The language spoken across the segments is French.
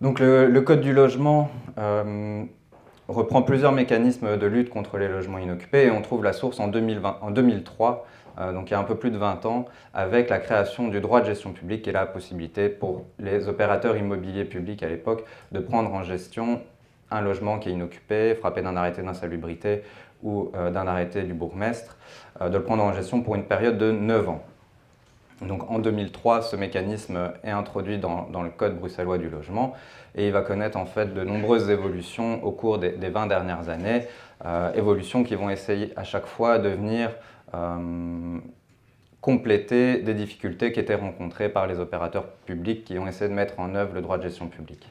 Donc le Code du logement reprend plusieurs mécanismes de lutte contre les logements inoccupés et on trouve la source en 2003, donc il y a un peu plus de 20 ans, avec la création du droit de gestion publique et la possibilité pour les opérateurs immobiliers publics à l'époque de prendre en gestion un logement qui est inoccupé, frappé d'un arrêté d'insalubrité ou d'un arrêté du bourgmestre, de le prendre en gestion pour une période de 9 ans. Donc en 2003, ce mécanisme est introduit dans le Code bruxellois du logement et il va connaître en fait de nombreuses évolutions au cours des 20 dernières années, évolutions qui vont essayer à chaque fois de venir compléter des difficultés qui étaient rencontrées par les opérateurs publics qui ont essayé de mettre en œuvre le droit de gestion publique.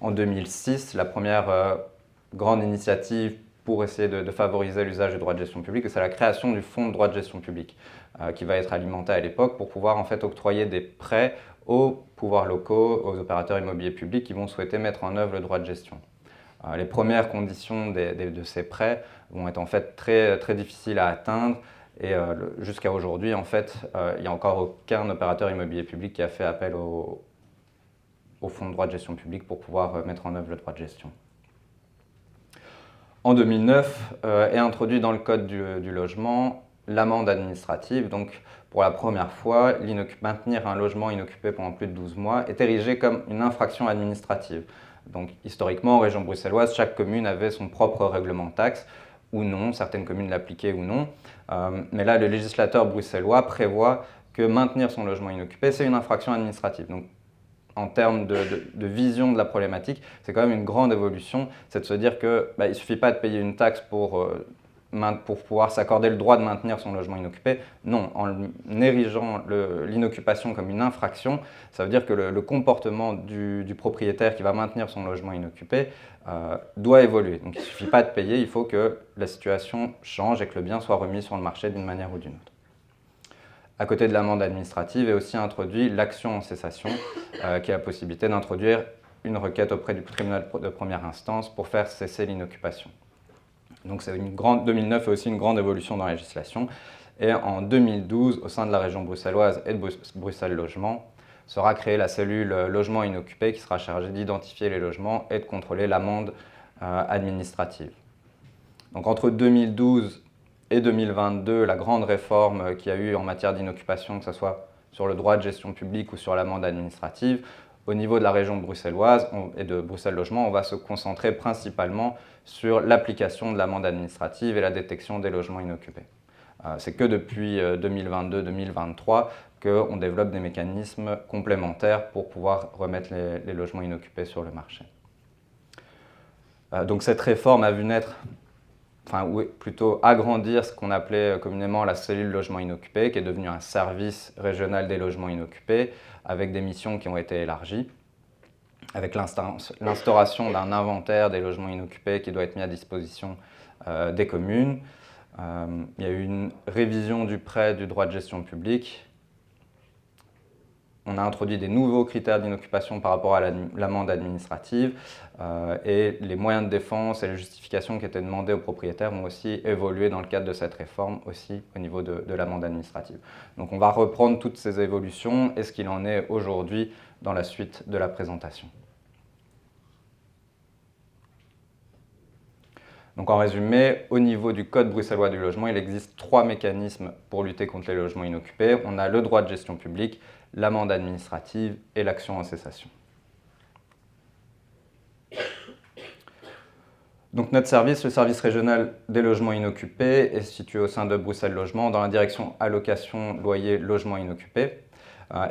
En 2006, la première grande initiative pour essayer de favoriser l'usage du droit de gestion publique, c'est la création du fonds de droit de gestion publique, qui va être alimenté à l'époque pour pouvoir en fait octroyer des prêts aux pouvoirs locaux, aux opérateurs immobiliers publics qui vont souhaiter mettre en œuvre le droit de gestion. Les premières conditions de ces prêts vont être en fait très difficiles à atteindre et jusqu'à aujourd'hui, en fait, il n'y a encore aucun opérateur immobilier public qui a fait appel au fonds de droit de gestion publique pour pouvoir mettre en œuvre le droit de gestion. En 2009 est introduit dans le Code du logement l'amende administrative. Donc, pour la première fois, maintenir un logement inoccupé pendant plus de 12 mois est érigé comme une infraction administrative. Donc, historiquement, en région bruxelloise, chaque commune avait son propre règlement de taxe, ou non, certaines communes l'appliquaient ou non. Mais là, le législateur bruxellois prévoit que maintenir son logement inoccupé, c'est une infraction administrative. Donc, en termes de vision de la problématique, c'est quand même une grande évolution. C'est de se dire qu'il ne suffit pas de payer une taxe pour pouvoir s'accorder le droit de maintenir son logement inoccupé. Non, en érigeant l'inoccupation comme une infraction, ça veut dire que le comportement du propriétaire qui va maintenir son logement inoccupé doit évoluer. Donc il ne suffit pas de payer, il faut que la situation change et que le bien soit remis sur le marché d'une manière ou d'une autre. À côté de l'amende administrative est aussi introduit l'action en cessation, qui a la possibilité d'introduire une requête auprès du tribunal de première instance pour faire cesser l'inoccupation. Donc 2009 est aussi une grande évolution dans la législation. Et en 2012, au sein de la région bruxelloise et de Bruxelles Logement, sera créée la cellule logement inoccupé qui sera chargée d'identifier les logements et de contrôler l'amende administrative. Donc entre 2012 et 2022, la grande réforme qu'il y a eu en matière d'inoccupation, que ce soit sur le droit de gestion publique ou sur l'amende administrative, au niveau de la région bruxelloise et de Bruxelles Logement, on va se concentrer principalement sur l'application de l'amende administrative et la détection des logements inoccupés. C'est que depuis 2022-2023 qu'on développe des mécanismes complémentaires pour pouvoir remettre les logements inoccupés sur le marché. Donc cette réforme a vu naître, ou plutôt agrandir ce qu'on appelait communément la cellule logement inoccupé, qui est devenue un service régional des logements inoccupés, avec des missions qui ont été élargies, avec l'instauration d'un inventaire des logements inoccupés qui doit être mis à disposition des communes. Il y a eu une révision du prêt du droit de gestion publique. On a introduit des nouveaux critères d'inoccupation par rapport à l'amende administrative et les moyens de défense et les justifications qui étaient demandées aux propriétaires ont aussi évolué dans le cadre de cette réforme, aussi au niveau de l'amende administrative. Donc on va reprendre toutes ces évolutions et ce qu'il en est aujourd'hui dans la suite de la présentation. Donc en résumé, au niveau du Code bruxellois du logement, il existe 3 mécanismes pour lutter contre les logements inoccupés. On a le droit de gestion publique, l'amende administrative et l'action en cessation. Donc notre service, le service régional des logements inoccupés, est situé au sein de Bruxelles Logement dans la direction allocation, loyer, logement inoccupé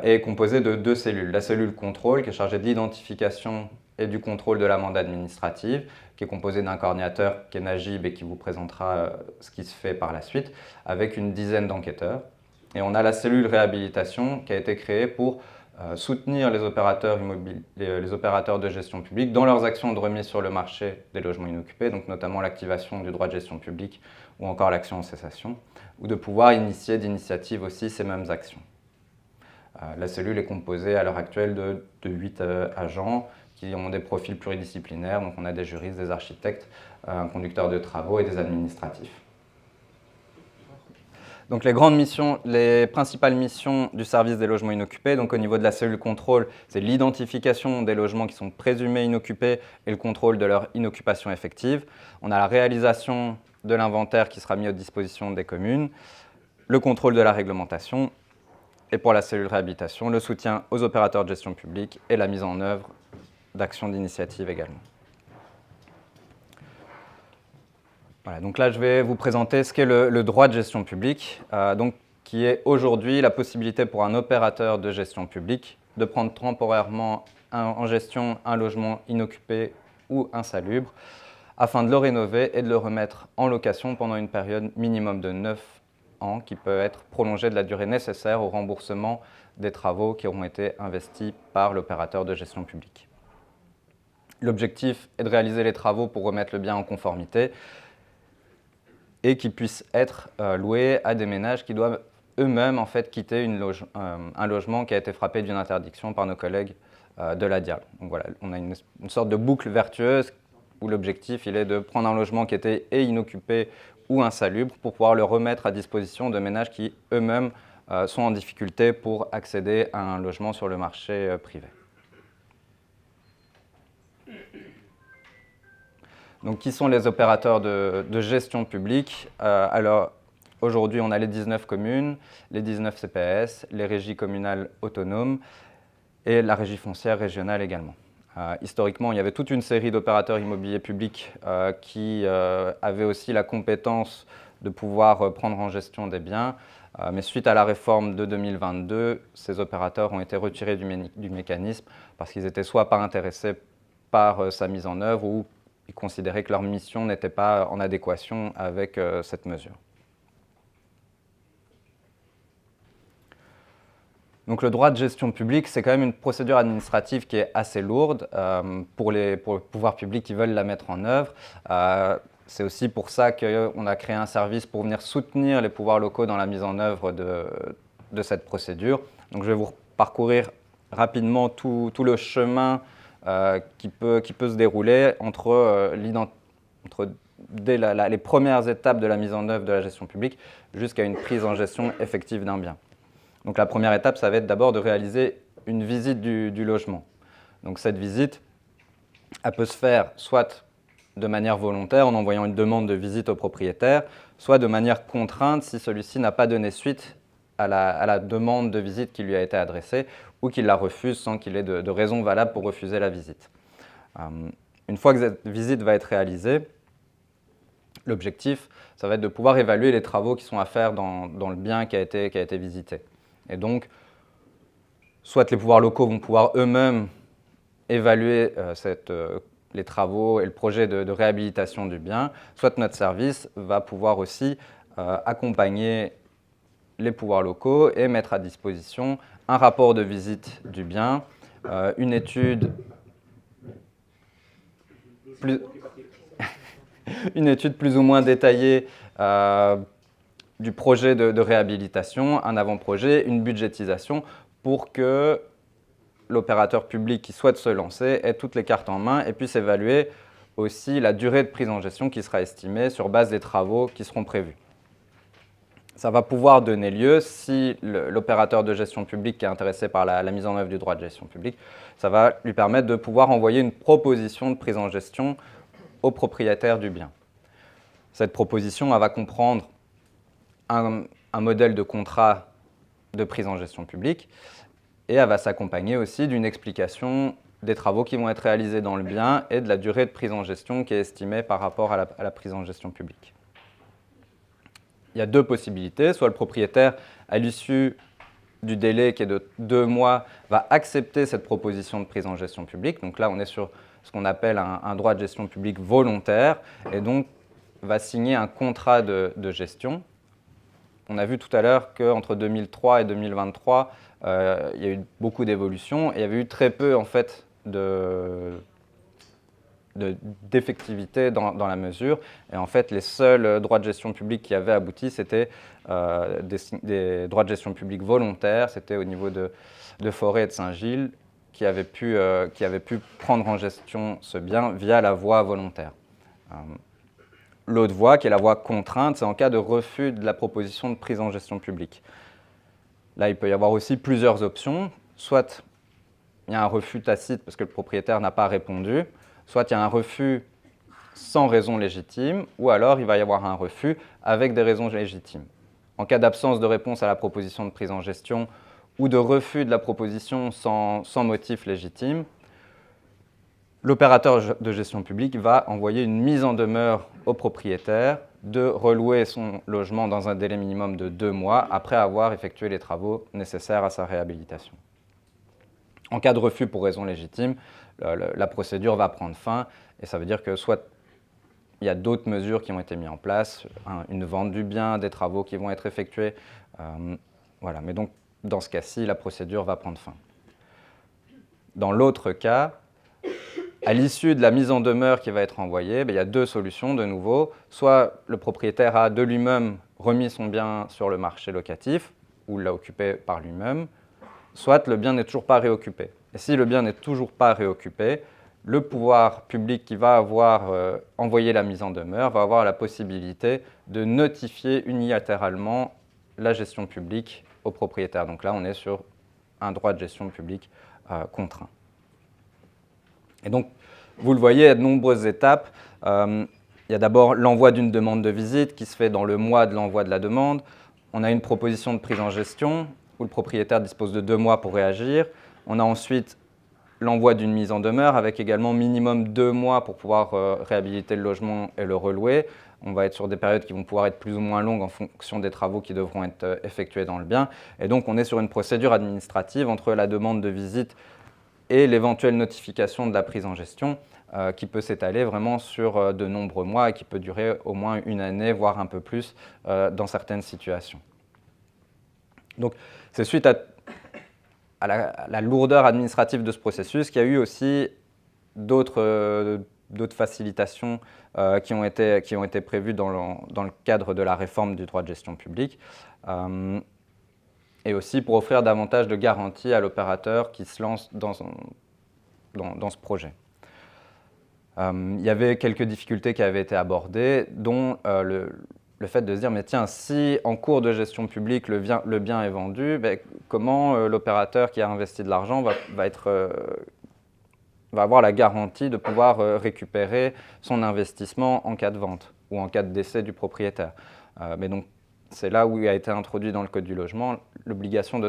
et est composé de 2 cellules. La cellule contrôle qui est chargée de l'identification et du contrôle de l'amende administrative, qui est composée d'un coordinateur qui est Najib et qui vous présentera ce qui se fait par la suite, avec une dizaine d'enquêteurs. Et on a la cellule réhabilitation qui a été créée pour soutenir les opérateurs de gestion publique dans leurs actions de remise sur le marché des logements inoccupés, donc notamment l'activation du droit de gestion publique ou encore l'action en cessation, ou de pouvoir initier d'initiative aussi ces mêmes actions. La cellule est composée à l'heure actuelle de 8 agents qui ont des profils pluridisciplinaires, donc on a des juristes, des architectes, un conducteur de travaux et des administratifs. Donc les principales missions du service des logements inoccupés, donc au niveau de la cellule contrôle, c'est l'identification des logements qui sont présumés inoccupés et le contrôle de leur inoccupation effective. On a la réalisation de l'inventaire qui sera mis à disposition des communes, le contrôle de la réglementation et pour la cellule réhabilitation, le soutien aux opérateurs de gestion publique et la mise en œuvre d'actions d'initiative également. Voilà, donc là, je vais vous présenter ce qu'est le droit de gestion publique, qui est aujourd'hui la possibilité pour un opérateur de gestion publique de prendre temporairement en gestion un logement inoccupé ou insalubre afin de le rénover et de le remettre en location pendant une période minimum de 9 ans qui peut être prolongée de la durée nécessaire au remboursement des travaux qui auront été investis par l'opérateur de gestion publique. L'objectif est de réaliser les travaux pour remettre le bien en conformité et qui puissent être loués à des ménages qui doivent eux-mêmes en fait, quitter un logement qui a été frappé d'une interdiction par nos collègues de la DIAL. Donc voilà, on a une sorte de boucle vertueuse où l'objectif il est de prendre un logement qui était inoccupé ou insalubre pour pouvoir le remettre à disposition de ménages qui eux-mêmes sont en difficulté pour accéder à un logement sur le marché privé. Donc, qui sont les opérateurs de gestion publique? Alors, aujourd'hui, on a les 19 communes, les 19 CPS, les régies communales autonomes et la régie foncière régionale également. Historiquement, il y avait toute une série d'opérateurs immobiliers publics qui avaient aussi la compétence de pouvoir prendre en gestion des biens. Mais suite à la réforme de 2022, ces opérateurs ont été retirés du mécanisme parce qu'ils étaient soit pas intéressés par sa mise en œuvre ou ils considéraient que leur mission n'était pas en adéquation avec cette mesure. Donc le droit de gestion publique, c'est quand même une procédure administrative qui est assez lourde pour le pouvoir public qui veulent la mettre en œuvre. C'est aussi pour ça qu'on a créé un service pour venir soutenir les pouvoirs locaux dans la mise en œuvre de cette procédure. Donc je vais vous parcourir rapidement tout le chemin qui peut se dérouler dès les premières étapes de la mise en œuvre de la gestion publique jusqu'à une prise en gestion effective d'un bien. Donc la première étape, ça va être d'abord de réaliser une visite du logement. Donc cette visite, elle peut se faire soit de manière volontaire en envoyant une demande de visite au propriétaire, soit de manière contrainte si celui-ci n'a pas donné suite à la demande de visite qui lui a été adressée ou qu'il la refuse sans qu'il ait de raison valable pour refuser la visite. Une fois que cette visite va être réalisée, l'objectif, ça va être de pouvoir évaluer les travaux qui sont à faire dans le bien qui a été visité. Et donc, soit les pouvoirs locaux vont pouvoir eux-mêmes évaluer les travaux et le projet de réhabilitation du bien, soit notre service va pouvoir aussi accompagner les pouvoirs locaux et mettre à disposition un rapport de visite du bien, une étude plus ou moins détaillée du projet de réhabilitation, un avant-projet, une budgétisation pour que l'opérateur public qui souhaite se lancer ait toutes les cartes en main et puisse évaluer aussi la durée de prise en gestion qui sera estimée sur base des travaux qui seront prévus. Ça va pouvoir donner lieu, si l'opérateur de gestion publique qui est intéressé par la mise en œuvre du droit de gestion publique, ça va lui permettre de pouvoir envoyer une proposition de prise en gestion au propriétaire du bien. Cette proposition, elle va comprendre un modèle de contrat de prise en gestion publique et elle va s'accompagner aussi d'une explication des travaux qui vont être réalisés dans le bien et de la durée de prise en gestion qui est estimée par rapport à la prise en gestion publique. Il y a deux possibilités, soit le propriétaire, à l'issue du délai qui est de 2 mois, va accepter cette proposition de prise en gestion publique. Donc là, on est sur ce qu'on appelle un droit de gestion publique volontaire et donc va signer un contrat de gestion. On a vu tout à l'heure qu'entre 2003 et 2023, il y a eu beaucoup d'évolutions et il y avait eu très peu en fait, d'effectivité dans la mesure. Et en fait, les seuls droits de gestion publique qui avaient abouti, c'était des droits de gestion publique volontaires. C'était au niveau de Forêt et de Saint-Gilles qui avaient pu prendre en gestion ce bien via la voie volontaire. l'autre voie, qui est la voie contrainte, c'est en cas de refus de la proposition de prise en gestion publique. Là, il peut y avoir aussi plusieurs options. Soit il y a un refus tacite parce que le propriétaire n'a pas répondu, soit il y a un refus sans raison légitime, ou alors il va y avoir un refus avec des raisons légitimes. En cas d'absence de réponse à la proposition de prise en gestion ou de refus de la proposition sans motif légitime, l'opérateur de gestion publique va envoyer une mise en demeure au propriétaire de relouer son logement dans un délai minimum de 2 mois après avoir effectué les travaux nécessaires à sa réhabilitation. En cas de refus pour raison légitime, la procédure va prendre fin et ça veut dire que soit il y a d'autres mesures qui ont été mises en place, une vente du bien, des travaux qui vont être effectués. Voilà. Mais donc, dans ce cas-ci, la procédure va prendre fin. Dans l'autre cas, à l'issue de la mise en demeure qui va être envoyée, il y a 2 solutions de nouveau. Soit le propriétaire a de lui-même remis son bien sur le marché locatif, ou l'a occupé par lui-même, soit le bien n'est toujours pas réoccupé. Et si le bien n'est toujours pas réoccupé, le pouvoir public qui va avoir envoyé la mise en demeure va avoir la possibilité de notifier unilatéralement la gestion publique au propriétaire. Donc là, on est sur un droit de gestion publique contraint. Et donc, vous le voyez, il y a de nombreuses étapes. Il y a d'abord l'envoi d'une demande de visite qui se fait dans le mois de l'envoi de la demande. On a une proposition de prise en gestion où le propriétaire dispose de 2 mois pour réagir. On a ensuite l'envoi d'une mise en demeure avec également minimum 2 mois pour pouvoir réhabiliter le logement et le relouer. On va être sur des périodes qui vont pouvoir être plus ou moins longues en fonction des travaux qui devront être effectués dans le bien. Et donc, on est sur une procédure administrative entre la demande de visite et l'éventuelle notification de la prise en gestion qui peut s'étaler vraiment sur de nombreux mois et qui peut durer au moins 1 année, voire un peu plus dans certaines situations. Donc, c'est suite à la lourdeur administrative de ce processus qu'il y a eu aussi d'autres facilitations qui ont été prévues dans le cadre de la réforme du droit de gestion publique. Et aussi pour offrir davantage de garanties à l'opérateur qui se lance dans ce projet. Il y avait quelques difficultés qui avaient été abordées, dont le fait de se dire, mais tiens, si en cours de gestion publique le bien est vendu, comment l'opérateur qui a investi de l'argent va avoir la garantie de pouvoir récupérer son investissement en cas de vente ou en cas de décès du propriétaire. Mais donc, c'est là où il a été introduit dans le Code du logement l'obligation de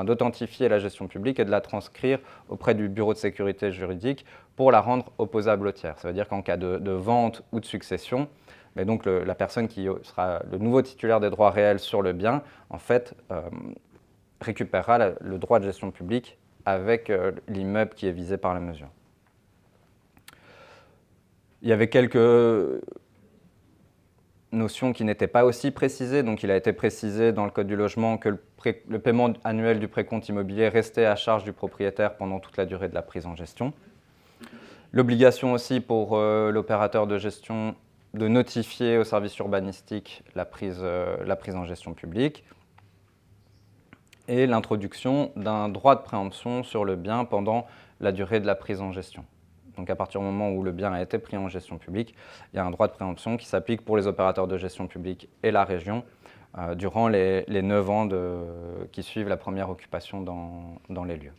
d'authentifier la gestion publique et de la transcrire auprès du bureau de sécurité juridique pour la rendre opposable au tiers. Ça veut dire qu'en cas de vente ou de succession, mais donc la personne qui sera le nouveau titulaire des droits réels sur le bien, en fait, récupérera le droit de gestion publique avec l'immeuble qui est visé par la mesure. Il y avait quelques notion qui n'était pas aussi précisée, donc il a été précisé dans le Code du logement que le paiement annuel du précompte immobilier restait à charge du propriétaire pendant toute la durée de la prise en gestion. L'obligation aussi pour l'opérateur de gestion de notifier au service urbanistique la prise en gestion publique et l'introduction d'un droit de préemption sur le bien pendant la durée de la prise en gestion. Donc à partir du moment où le bien a été pris en gestion publique, il y a un droit de préemption qui s'applique pour les opérateurs de gestion publique et la région durant les 9 ans qui suivent la première occupation dans les lieux.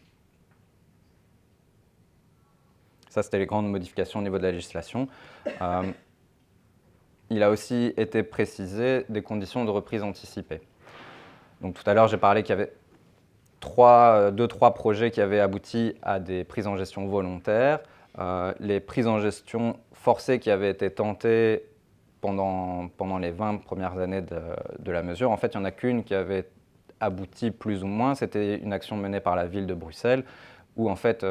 Ça, c'était les grandes modifications au niveau de la législation. Il a aussi été précisé des conditions de reprise anticipée. Donc tout à l'heure, j'ai parlé qu'il y avait 2-3 projets qui avaient abouti à des prises en gestion volontaires. Les prises en gestion forcées qui avaient été tentées pendant les 20 premières années de la mesure. En fait, il n'y en a qu'une qui avait abouti plus ou moins. C'était une action menée par la ville de Bruxelles où, en fait,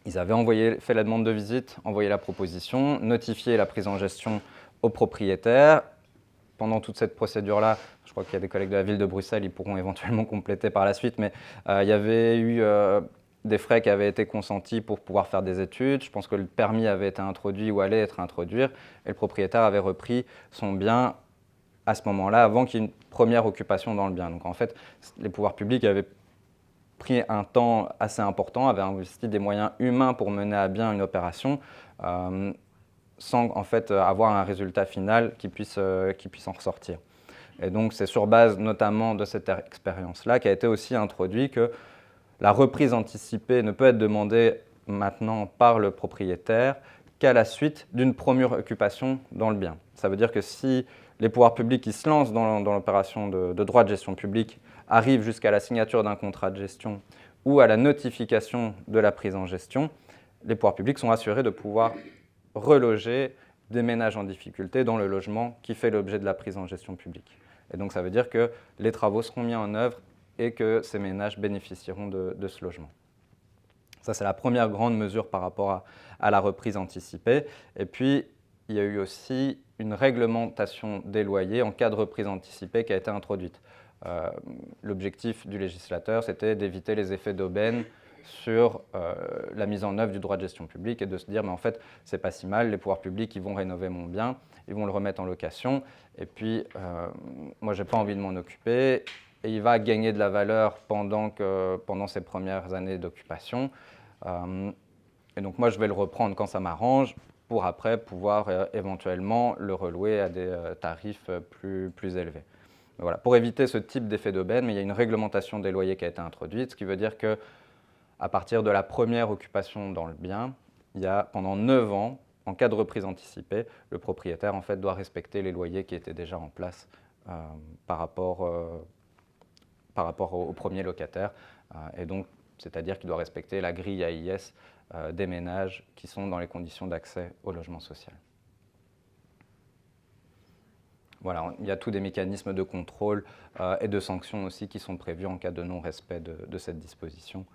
ils avaient fait la demande de visite, envoyé la proposition, notifié la prise en gestion au propriétaire. Pendant toute cette procédure-là, je crois qu'il y a des collègues de la ville de Bruxelles, ils pourront éventuellement compléter par la suite, mais il y avait eu des frais qui avaient été consentis pour pouvoir faire des études. Je pense que le permis avait été introduit ou allait être introduit, et le propriétaire avait repris son bien à ce moment-là, avant qu'il y ait une première occupation dans le bien. Donc en fait, les pouvoirs publics avaient pris un temps assez important, avaient investi des moyens humains pour mener à bien une opération. sans en fait avoir un résultat final qui puisse en ressortir. Et donc c'est sur base notamment de cette expérience-là qu'a été aussi introduit que la reprise anticipée ne peut être demandée maintenant par le propriétaire qu'à la suite d'une première occupation dans le bien. Ça veut dire que si les pouvoirs publics qui se lancent dans l'opération de droit de gestion publique arrivent jusqu'à la signature d'un contrat de gestion ou à la notification de la prise en gestion, les pouvoirs publics sont assurés de pouvoir reloger des ménages en difficulté dans le logement qui fait l'objet de la prise en gestion publique. Et donc ça veut dire que les travaux seront mis en œuvre et que ces ménages bénéficieront de ce logement. Ça, c'est la première grande mesure par rapport à la reprise anticipée. Et puis, il y a eu aussi une réglementation des loyers en cas de reprise anticipée qui a été introduite. L'objectif du législateur, c'était d'éviter les effets d'aubaine sur la mise en œuvre du droit de gestion publique et de se dire, mais en fait, c'est pas si mal, les pouvoirs publics, ils vont rénover mon bien, ils vont le remettre en location, et puis moi, j'ai pas envie de m'en occuper, et il va gagner de la valeur pendant ses premières années d'occupation. Et donc moi, je vais le reprendre quand ça m'arrange, pour après pouvoir éventuellement le relouer à des tarifs plus élevés. Voilà. Pour éviter ce type d'effet d'aubaine, il y a une réglementation des loyers qui a été introduite, ce qui veut dire qu'à partir de la première occupation dans le bien, il y a pendant 9 ans, en cas de reprise anticipée, le propriétaire en fait, doit respecter les loyers qui étaient déjà en place par rapport au premier locataire. Et donc, c'est-à-dire qu'il doit respecter la grille AIS des ménages qui sont dans les conditions d'accès au logement social. Voilà, il y a tous des mécanismes de contrôle et de sanctions aussi qui sont prévus en cas de non-respect de cette disposition.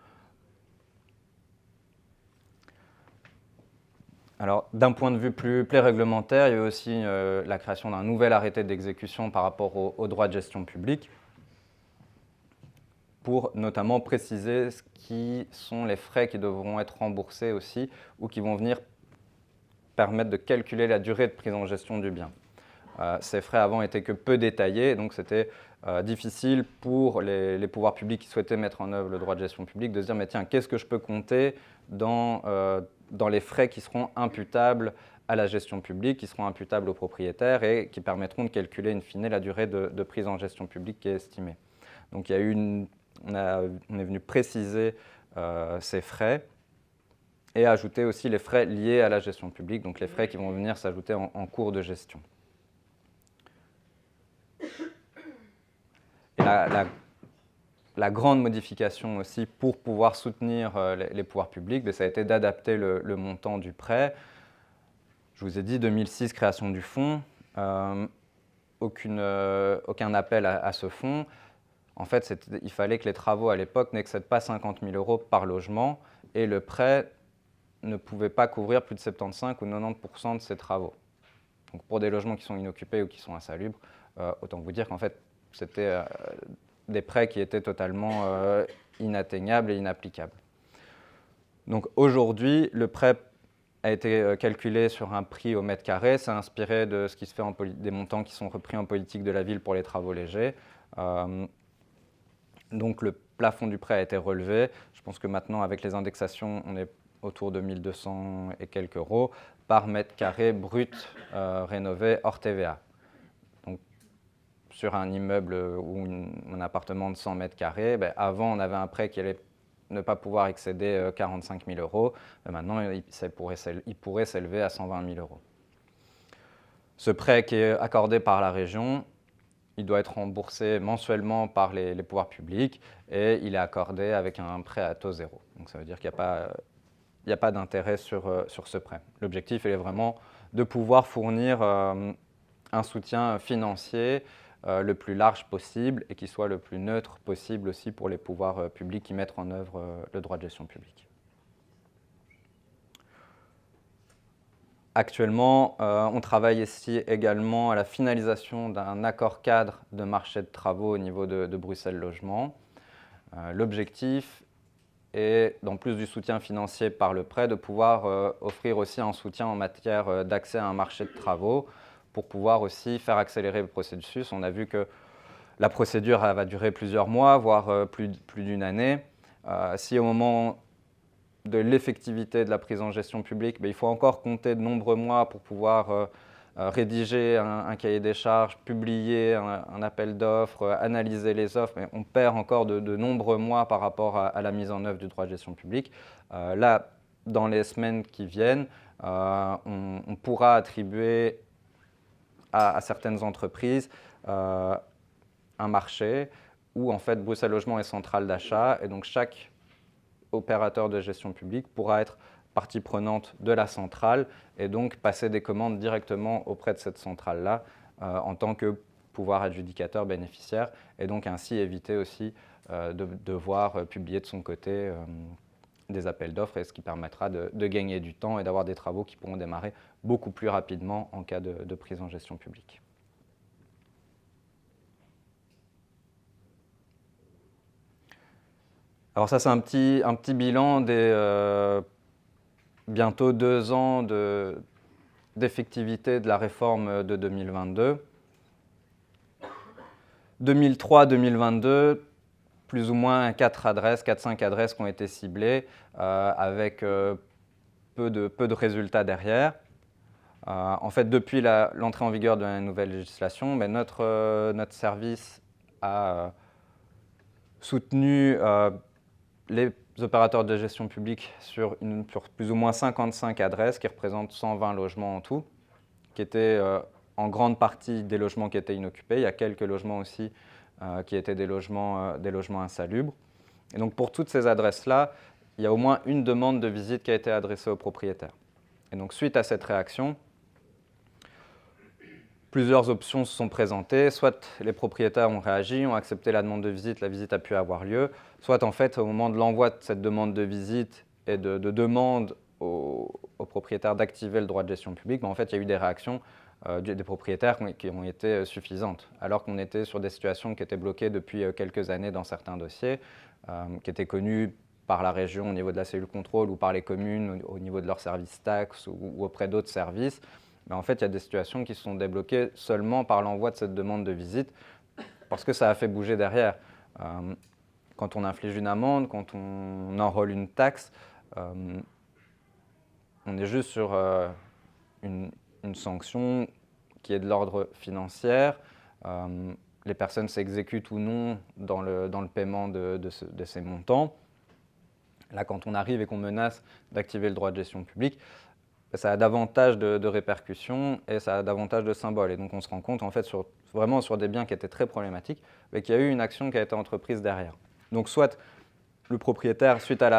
Alors, d'un point de vue plus réglementaire, il y a aussi la création d'un nouvel arrêté d'exécution par rapport au droit de gestion publique, pour notamment préciser ce qui sont les frais qui devront être remboursés aussi ou qui vont venir permettre de calculer la durée de prise en gestion du bien. Ces frais avant étaient que peu détaillés, donc c'était difficile pour les pouvoirs publics qui souhaitaient mettre en œuvre le droit de gestion publique de se dire mais tiens, qu'est-ce que je peux compter dans les frais qui seront imputables à la gestion publique, qui seront imputables aux propriétaires et qui permettront de calculer in fine la durée de prise en gestion publique qui est estimée. Donc il y a eu on est venu préciser ces frais et ajouter aussi les frais liés à la gestion publique, donc les frais qui vont venir s'ajouter en cours de gestion. Et la grande modification aussi pour pouvoir soutenir les pouvoirs publics, ça a été d'adapter le montant du prêt. Je vous ai dit 2006, création du fonds, aucun appel à ce fonds. En fait, il fallait que les travaux à l'époque n'excèdent pas 50 000 € par logement et le prêt ne pouvait pas couvrir plus de 75 ou 90% de ces travaux. Donc pour des logements qui sont inoccupés ou qui sont insalubres, autant vous dire qu'en fait, c'était des prêts qui étaient totalement inatteignables et inapplicables. Donc aujourd'hui, le prêt a été calculé sur un prix au mètre carré. C'est inspiré de ce qui se fait des montants qui sont repris en politique de la ville pour les travaux légers. Donc le plafond du prêt a été relevé. Je pense que maintenant, avec les indexations, on est autour de 1 200 et quelques euros par mètre carré brut rénové hors TVA. Donc, sur un immeuble ou un appartement de 100 mètres carrés, avant, on avait un prêt qui allait ne pas pouvoir excéder 45 000 €. Maintenant, il pourrait s'élever à 120 000 €. Ce prêt qui est accordé par la région, il doit être remboursé mensuellement par les pouvoirs publics et il est accordé avec un prêt à taux zéro. Donc ça veut dire qu'il n'y a pas d'intérêt sur ce prêt. L'objectif est vraiment de pouvoir fournir un soutien financier le plus large possible et qui soit le plus neutre possible aussi pour les pouvoirs publics qui mettent en œuvre le droit de gestion publique. Actuellement, on travaille ici également à la finalisation d'un accord cadre de marché de travaux au niveau de Bruxelles Logement. L'objectif est, en plus du soutien financier par le prêt, de pouvoir offrir aussi un soutien en matière d'accès à un marché de travaux pour pouvoir aussi faire accélérer le processus. On a vu que la procédure va durer plusieurs mois, voire plus d'une année. Si au moment de l'effectivité de la prise en gestion publique, il faut encore compter de nombreux mois pour pouvoir rédiger un cahier des charges, publier un appel d'offres, analyser les offres, mais on perd encore de nombreux mois par rapport à la mise en œuvre du droit de gestion publique. Là, dans les semaines qui viennent, on pourra attribuer à certaines entreprises un marché où en fait Bruxelles Logement est centrale d'achat, et donc chaque opérateur de gestion publique pourra être partie prenante de la centrale et donc passer des commandes directement auprès de cette centrale-là en tant que pouvoir adjudicateur bénéficiaire, et donc ainsi éviter aussi de devoir publier de son côté des appels d'offres, et ce qui permettra de gagner du temps et d'avoir des travaux qui pourront démarrer beaucoup plus rapidement en cas de prise en gestion publique. Alors ça, c'est un petit bilan des bientôt 2 ans d'effectivité de la réforme de 2022. 2003-2022, plus ou moins 4-5 adresses qui ont été ciblées, avec peu de résultats derrière. En fait, depuis l'entrée en vigueur de la nouvelle législation, notre service a soutenu les opérateurs de gestion publique sur plus ou moins 55 adresses qui représentent 120 logements en tout, qui étaient en grande partie des logements qui étaient inoccupés. Il y a quelques logements aussi qui étaient des logements insalubres. Et donc pour toutes ces adresses-là, il y a au moins une demande de visite qui a été adressée aux propriétaires. Et donc suite à cette réaction, plusieurs options se sont présentées. Soit les propriétaires ont réagi, ont accepté la demande de visite, la visite a pu avoir lieu. Soit en fait, au moment de l'envoi de cette demande de visite et de demande aux propriétaires d'activer le droit de gestion publique, en fait, il y a eu des réactions des propriétaires qui ont été suffisantes, alors qu'on était sur des situations qui étaient bloquées depuis quelques années dans certains dossiers, qui étaient connues par la région au niveau de la cellule contrôle ou par les communes au niveau de leurs services taxes ou auprès d'autres services. Mais en fait, il y a des situations qui sont débloquées seulement par l'envoi de cette demande de visite, parce que ça a fait bouger derrière. Quand on inflige une amende, quand on enrôle une taxe, on est juste sur une sanction qui est de l'ordre financier. Les personnes s'exécutent ou non dans le paiement de ces montants. Là, quand on arrive et qu'on menace d'activer le droit de gestion publique, ça a davantage de répercussions et ça a davantage de symboles. Et donc on se rend compte en fait vraiment sur des biens qui étaient très problématiques, mais qu'il y a eu une action qui a été entreprise derrière. Donc soit le propriétaire, suite à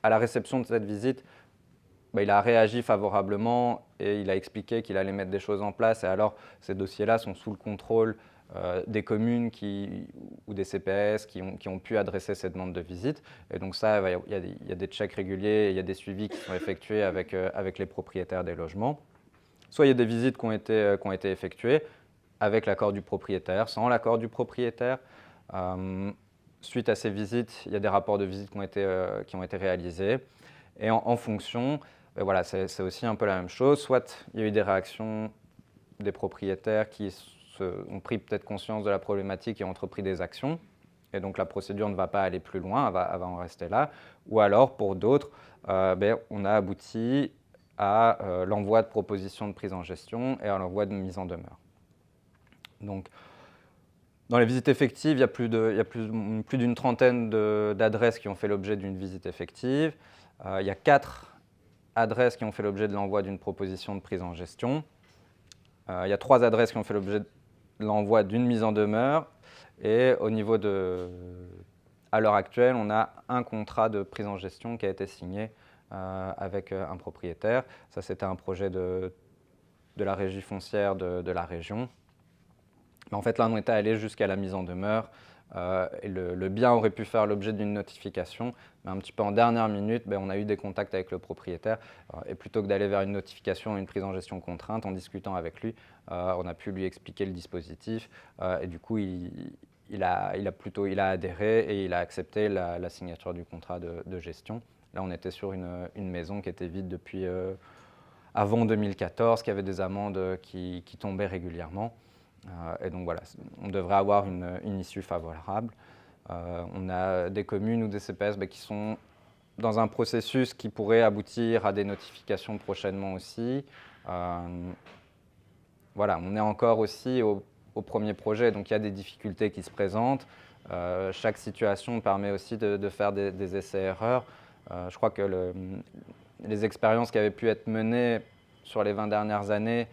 la réception de cette visite, il a réagi favorablement et il a expliqué qu'il allait mettre des choses en place, et alors ces dossiers-là sont sous le contrôle des communes ou des CPS qui ont pu adresser cette demande de visite. Et donc ça, il y a des checks réguliers, il y a des suivis qui sont effectués avec les propriétaires des logements. Soit il y a des visites qui ont été effectuées avec l'accord du propriétaire, sans l'accord du propriétaire. Suite à ces visites, il y a des rapports de visite qui ont été réalisés. Et en fonction, voilà, c'est aussi un peu la même chose. Soit il y a eu des réactions des propriétaires qui ont pris peut-être conscience de la problématique et ont entrepris des actions, et donc la procédure ne va pas aller plus loin, elle va en rester là. Ou alors, pour d'autres, on a abouti à l'envoi de propositions de prise en gestion et à l'envoi de mise en demeure. Donc, dans les visites effectives, il y a plus d'une trentaine d'adresses qui ont fait l'objet d'une visite effective. Il y a 4 adresses qui ont fait l'objet de l'envoi d'une proposition de prise en gestion. Il y a 3 adresses qui ont fait l'objet de l'envoi d'une mise en demeure. Et au niveau à l'heure actuelle, on a un contrat de prise en gestion qui a été signé avec un propriétaire. Ça, c'était un projet de la régie foncière de la région. Mais en fait, là, on était allé jusqu'à la mise en demeure. Et le bien aurait pu faire l'objet d'une notification, mais un petit peu en dernière minute, on a eu des contacts avec le propriétaire. Et plutôt que d'aller vers une notification ou une prise en gestion contrainte, en discutant avec lui, on a pu lui expliquer le dispositif. Et du coup, il a adhéré et il a accepté la signature du contrat de gestion. Là, on était sur une maison qui était vide depuis avant 2014, qui avait des amendes qui tombaient régulièrement. Et donc voilà, on devrait avoir une issue favorable. On a des communes ou des CPS qui sont dans un processus qui pourrait aboutir à des notifications prochainement aussi. Voilà, on est encore aussi au premier projet, donc il y a des difficultés qui se présentent. Chaque situation permet aussi de faire des essais-erreurs. Je crois que les expériences qui avaient pu être menées sur les 20 dernières années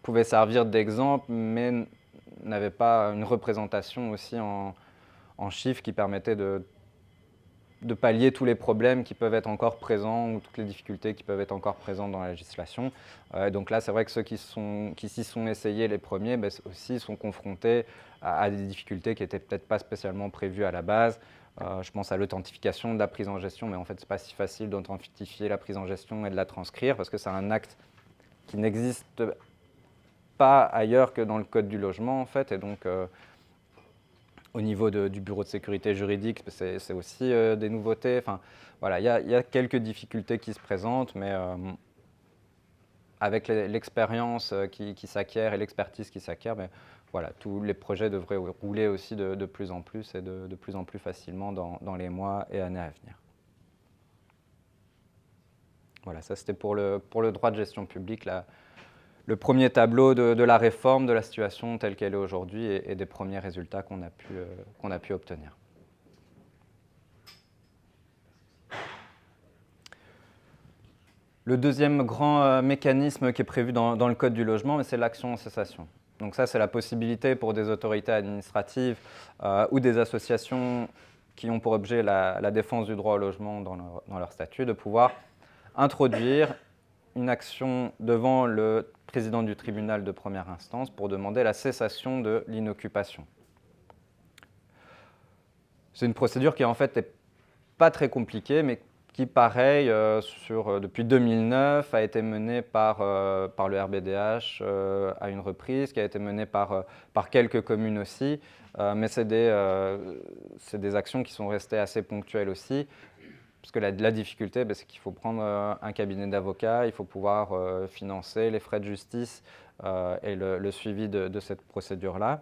pouvaient servir d'exemple, mais n'avaient pas une représentation aussi en chiffres qui permettait de pallier tous les problèmes qui peuvent être encore présents ou toutes les difficultés qui peuvent être encore présentes dans la législation. Donc là, c'est vrai que ceux qui s'y sont essayés les premiers aussi sont confrontés à des difficultés qui n'étaient peut-être pas spécialement prévues à la base. Je pense à l'authentification de la prise en gestion, mais en fait, ce n'est pas si facile d'authentifier la prise en gestion et de la transcrire parce que c'est un acte qui n'existe pas ailleurs que dans le code du logement, en fait, et donc au niveau du bureau de sécurité juridique, c'est aussi des nouveautés. Enfin, voilà, il y a quelques difficultés qui se présentent, mais avec l'expérience qui s'acquiert et l'expertise qui s'acquiert, voilà, tous les projets devraient rouler aussi de plus en plus et de plus en plus facilement dans les mois et années à venir. Voilà, ça c'était pour le droit de gestion publique, le premier tableau de la réforme, de la situation telle qu'elle est aujourd'hui et des premiers résultats qu'on a pu obtenir. Le deuxième grand mécanisme qui est prévu dans le Code du logement, c'est l'action en cessation. Donc ça, c'est la possibilité pour des autorités administratives ou des associations qui ont pour objet la défense du droit au logement dans leur statut de pouvoir introduire une action devant le président du tribunal de première instance pour demander la cessation de l'inoccupation. C'est une procédure qui en fait n'est pas très compliquée, mais qui, pareil, depuis 2009, a été menée par le RBDH à une reprise, qui a été menée par quelques communes aussi, mais c'est des actions qui sont restées assez ponctuelles aussi. Parce que la difficulté, c'est qu'il faut prendre un cabinet d'avocats, il faut pouvoir financer les frais de justice et le suivi de cette procédure-là.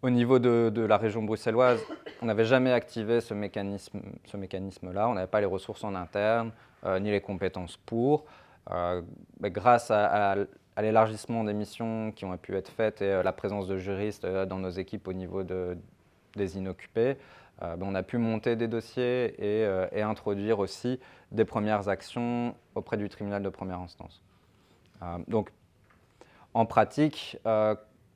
Au niveau de la région bruxelloise, on n'avait jamais activé ce mécanisme-là, on n'avait pas les ressources en interne, ni les compétences pour. Grâce à l'élargissement des missions qui ont pu être faites et la présence de juristes dans nos équipes au niveau des inoccupés, on a pu monter des dossiers et introduire aussi des premières actions auprès du tribunal de première instance. Donc, en pratique,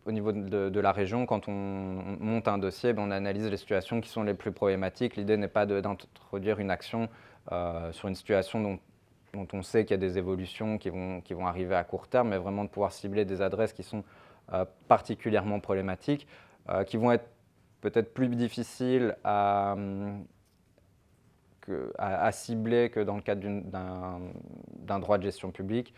au niveau de la région, quand on monte un dossier, on analyse les situations qui sont les plus problématiques. L'idée n'est pas d'introduire une action sur une situation dont on sait qu'il y a des évolutions qui vont arriver à court terme, mais vraiment de pouvoir cibler des adresses qui sont particulièrement problématiques, qui vont être peut-être plus difficile à cibler que dans le cadre d'un droit de gestion publique,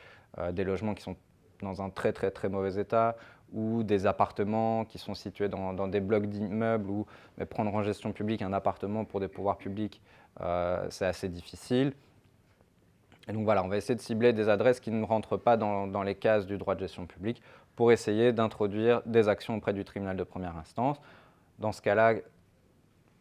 des logements qui sont dans un très très très mauvais état ou des appartements qui sont situés dans des blocs d'immeubles mais prendre en gestion publique un appartement pour des pouvoirs publics, c'est assez difficile. Et donc voilà, on va essayer de cibler des adresses qui ne rentrent pas dans les cases du droit de gestion publique pour essayer d'introduire des actions auprès du tribunal de première instance. Dans ce cas-là,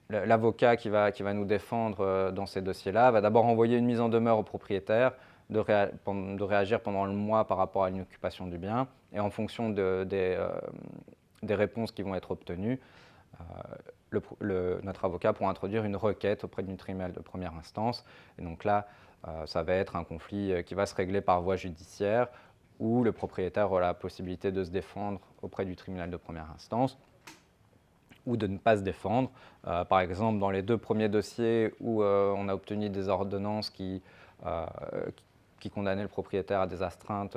l'avocat qui va nous défendre dans ces dossiers-là va d'abord envoyer une mise en demeure au propriétaire de réagir pendant le mois par rapport à l'inoccupation du bien. Et en fonction des réponses qui vont être obtenues, notre avocat pourra introduire une requête auprès du tribunal de première instance. Et donc là, ça va être un conflit qui va se régler par voie judiciaire où le propriétaire aura la possibilité de se défendre auprès du tribunal de première instance ou de ne pas se défendre. Par exemple, dans les deux premiers dossiers où on a obtenu des ordonnances qui condamnaient le propriétaire à des astreintes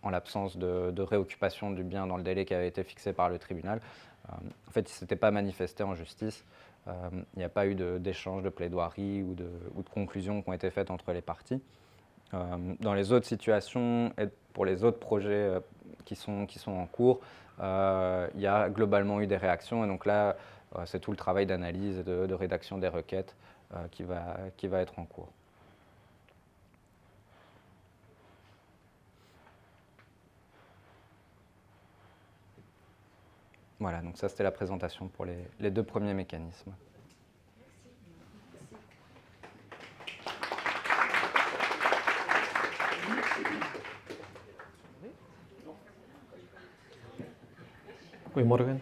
en l'absence de réoccupation du bien dans le délai qui avait été fixé par le tribunal, en fait, il ne s'était pas manifesté en justice. Il n'y a pas eu d'échange de plaidoirie ou de conclusions qui ont été faites entre les parties. Dans les autres situations et pour les autres projets qui sont en cours, il y a globalement eu des réactions et donc là, c'est tout le travail d'analyse et de rédaction des requêtes qui va être en cours. Voilà, donc ça c'était la présentation pour les deux premiers mécanismes. Goedemorgen.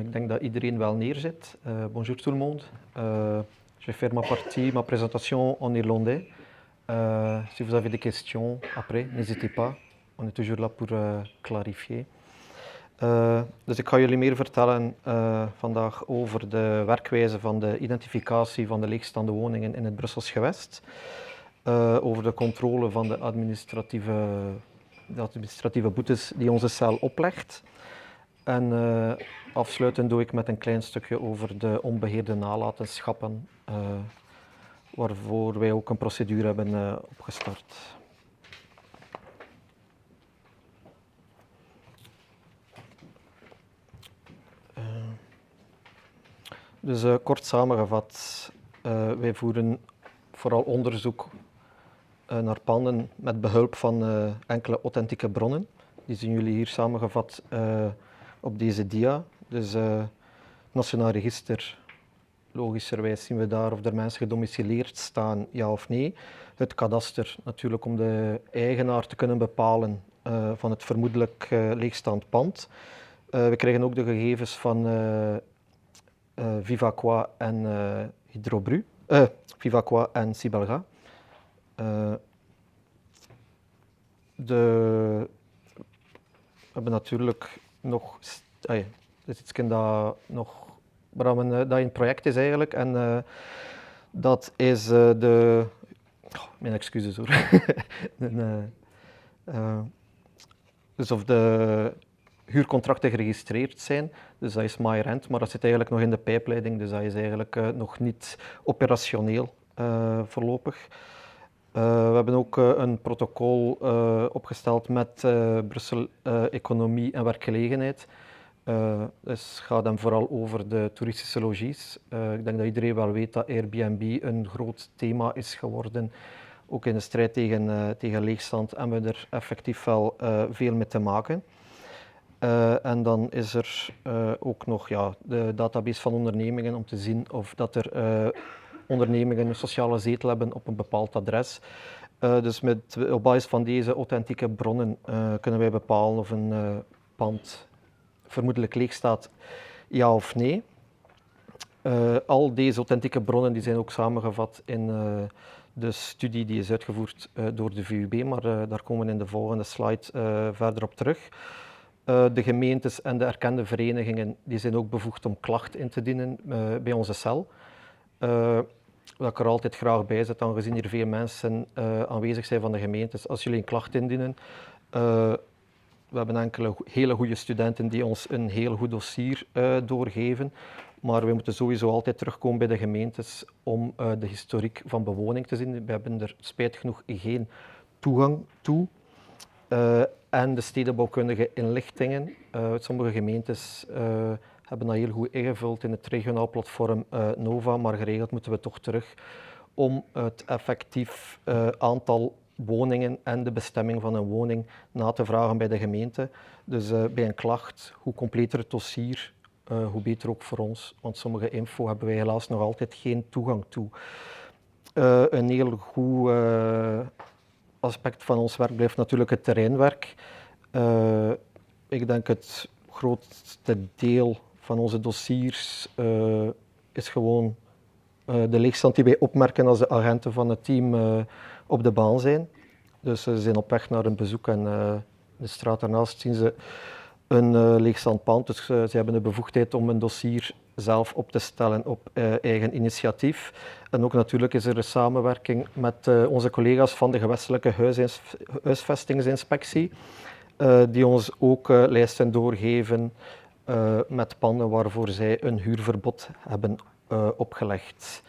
Ik denk dat iedereen wel neerzit. Bonjour tout le monde. Je vais faire ma présentation en néerlandais. Si vous avez des questions après, n'hésitez pas. On est toujours là pour clarifier. Dus ik ga jullie meer vertellen vandaag over de werkwijze van de identificatie van de leegstaande woningen in het Brussels gewest. Over de controle van de administratieve boetes die onze cel oplegt. En afsluitend doe ik met een klein stukje over de onbeheerde nalatenschappen, waarvoor wij ook een procedure hebben opgestart. Dus kort samengevat, wij voeren vooral onderzoek naar panden met behulp van enkele authentieke bronnen. Die zien jullie hier samengevat op deze dia. Dus het Nationaal Register, logischerwijs zien we daar of er mensen gedomicileerd staan, ja of nee. Het kadaster, natuurlijk om de eigenaar te kunnen bepalen van het vermoedelijk leegstaand pand. We krijgen ook de gegevens van Vivaqua en Hydrobru, Vivaqua en Sibelga. We hebben natuurlijk nog, dit is iets dat nog dat in het project is eigenlijk, en dat is mijn excuses hoor. Dus of de huurcontracten geregistreerd zijn, dus dat is MyRent, maar dat zit eigenlijk nog in de pijpleiding, dus dat is eigenlijk nog niet operationeel voorlopig. We hebben ook een protocol opgesteld met Brussel Economie en Werkgelegenheid. Dus het gaat dan vooral over de toeristische logies. Ik denk dat iedereen wel weet dat Airbnb een groot thema is geworden. Ook in de strijd tegen leegstand hebben we er effectief wel veel mee te maken. En dan is er ook nog de database van ondernemingen om te zien of dat er ondernemingen een sociale zetel hebben op een bepaald adres. Dus op basis van deze authentieke bronnen kunnen wij bepalen of een pand vermoedelijk leeg staat, ja of nee. Al deze authentieke bronnen die zijn ook samengevat in de studie die is uitgevoerd door de VUB, maar daar komen we in de volgende slide verder op terug. De gemeentes en de erkende verenigingen die zijn ook bevoegd om klacht in te dienen bij onze cel. Wat ik er altijd graag bij zet, aangezien hier veel mensen aanwezig zijn van de gemeentes. Als jullie een klacht indienen, we hebben enkele hele goede studenten die ons een heel goed dossier doorgeven. Maar we moeten sowieso altijd terugkomen bij de gemeentes om de historiek van bewoning te zien. We hebben er spijtig genoeg geen toegang toe. En de stedenbouwkundige inlichtingen. Sommige gemeentes hebben dat heel goed ingevuld in het regionaal platform Nova, maar geregeld moeten we toch terug om het effectief aantal woningen en de bestemming van een woning na te vragen bij de gemeente. Dus bij een klacht, hoe completer het dossier, hoe beter ook voor ons, want sommige info hebben wij helaas nog altijd geen toegang toe. Een heel goed aspect van ons werk blijft natuurlijk het terreinwerk. Ik denk het grootste deel van onze dossiers is gewoon de leegstand die wij opmerken als de agenten van het team op de baan zijn. Dus ze zijn op weg naar een bezoek en de straat daarnaast zien ze een leegstaand pand. Dus ze hebben de bevoegdheid om een dossier zelf op te stellen op eigen initiatief. En ook natuurlijk is er een samenwerking met onze collega's van de gewestelijke huisvestingsinspectie, die ons ook lijsten doorgeven met panden waarvoor zij een huurverbod hebben opgelegd.